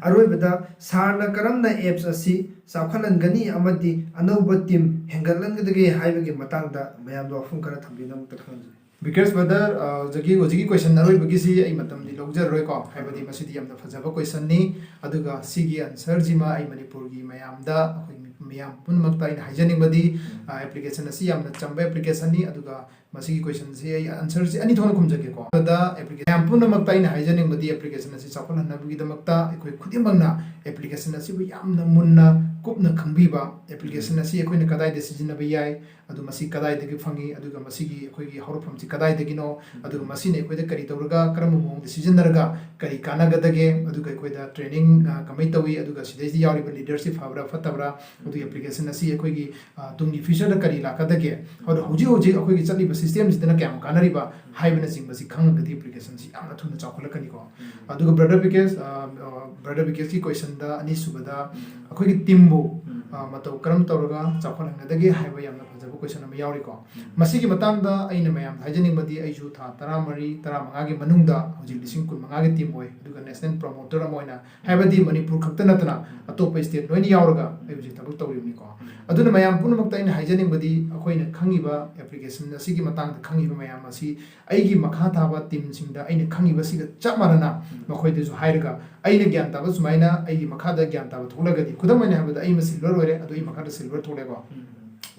अरोइबदा सारना करमना एप्स असी चाखलनगनी अमदी अनौब टीम हेंगलनगदगे हाइबगे मतंगदा मयाम वाफम खरा थंबिनम तखनजे Because whether जगी वजगी क्वेश्चन नरोई बगी सी आई मतम दि लौजर रोय को हाइबदी मसिदि यामदा फजबा क्वेश्चन नि अदुगा सिगी आंसर जिमा आई मणिपुर गी मयामदा मयाम पुनमक्ता इन हाइजनिंग बदी एप्लीकेशन असी यामना चंबा एप्लीकेशन नि अदुगा मसिगी question C I answer C अनि थोन खुमजगे को दा एप्लीकेशन याम पुनमक्ता इन हाइजनिंग बदी एप्लीकेशन असी चाखल हनबगी दमक्ता एकोय खुदिमंगना एप्लीकेशन असी बु यामना मुन्ना कुपना खंगबीबा एप्लीकेशन असी एकोयना कदाय दे सिजनबा याय अदु मसी कदाय दगे फंगी अदुगा मसिगी एकोयगी हौरफम सी कदाय दगिनो अदुगा मसिने एकोयदा करी तौरगा करम मोंग दे सिजनरगा करी कानागदगे अदुगा एकोयदा ट्रेनिंग कमै तवी अदुगा सिदैसि यावरिबा लीडरशिप फाबरा फतबरा अदु एप्लीकेशन असी एकोयगी तुंगी फ्यूचर दा करी लाकदगे और हुजी हुजी एकोयगी चलिबा सिस्टम सिदना क्याम कानरिबा हाइबना सिंगबसी खंगगदि एप्लीकेशन सी यामना थुना चाखलकनी को अदुगा ब्रदर विकेस की क्वेश्चन दा अनि सुबदा एकोयगी टीमबो मतौ करम तौरगा चाखलंगदगे हाइबा यामना फजबा क्वेश्चन अमा यावरिको मसिगी मतंगदा अइना मयाम हाइजनिंगबदी अइजु था 13 15 गे मनुंगदा हुजी लिसिंग 15 गे टीम होय अदुगा नेशनल प्रमोटर अमोइना हाइबदी मणिपुर खक्ता नतना अतोप स्टेट लोइन यावरगा अइजु तबक तौरिबनिको अदुना मयाम पुनमक्ता अइना हाइजनिंगबदी अखोइना खंगिबा एप्लीकेशन असिगी मतंगदा खंगिबा मयाम असी अइगी मखा थाबा टीम सिंगदा अइना खंगिबा सिगा चमारना मखोइदजु हाइरगा अइना ज्ञान ताबा सुमाइना अइगी मखादा ज्ञान ताबा थोलगदी खुदमैना हाबदा अइ सिल्वर होरे अदु अइ मखादा सिल्वर थोलेको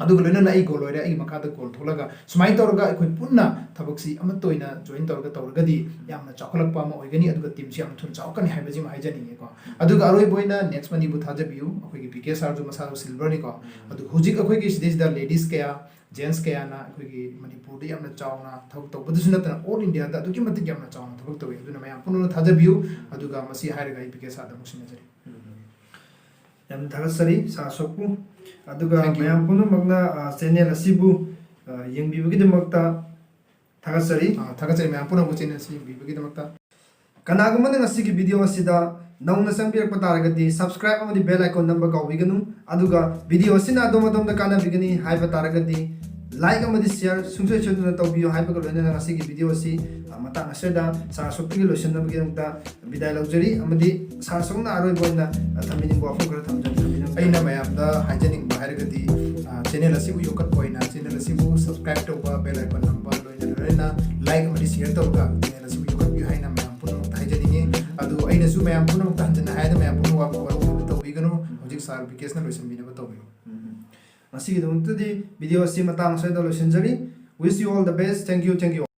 अदुगा लोइना अइ गोल होरे अइ मखादा गोल थोलगा सुमाइ तौरगा अखोइ पुन्ना थबकसी अमतोइना जॉइन तौरगा तौरगदी यामना चाखलकपा अमा ओइगनी अदुगा टीम सि याम थुन चाखनी हाइबजी मा हाइजनिंगेको अदुगा अरोइ बोइना नेक्स्ट मनी बु थाजबियु अखोइगी पीके सारजु मसारो सिल्वर निको अदु हुजिक अखोइगी सिदेसदा लेडीज कया जेंट्स कया ना अखोइगी मणिपुर दि यामना चावना थबक तौबदुसु नतना ऑल इंडिया दा अदुगी मतिक यामना चावना थबक तौइ अदुना मयाम पुन्ना थाजबियु अदुगा मसी हाइरगा पीके सारदा मुसिनजरी याम धगसरी सासोकु अदुगा मयाम पुनमक्ना चैनल असिबु यंगबिबगिदमक्ता थगसरी मयाम पुनमु चैनल सि यंगबिबगिदमक्ता कनागुमन ngasiगी वीडियो असिदा नौना संबिरक तारगदी सब्सक्राइब अमदि बेल आइकन नंबर काउबिगनु अदुगा वीडियो असिना अदोमदोमदा कानाबिगनी हाइबा तारगदी लाइक अमदि शेयर सुंसोय सोदना तौबियो हाइबा लोइना ngasiगी वीडियो असि मतंग असेदा सासोक्तिगी लोइसनबगिदमक्ता विदाय लौजरी अमदि सासोंना अरोय बोइना थमिनि बो अफो खरा थमजन अइना मयामदा हाइजनिंग बाहरगदी चैनल असिबु योकत पोइना चैनल असिबु सब्सक्राइब तौबा बेल आइकन नंबर लोइना लोइना लाइक अमदि शेयर तौगा चैनल असिबु योकत बियो हाइना मयाम पुनमक्ता हाइजनिंगे अदु अइना सु मयाम पुनमक्ता हंजना हाइदा मयाम पुनवा वरो तौबिगनु हुजिक सार विकेसना लोइसनबिनबो तौबियो असिगी दमतदि वीडियो असि मतंग सैदा लोइसनजरी wish you all the best thank you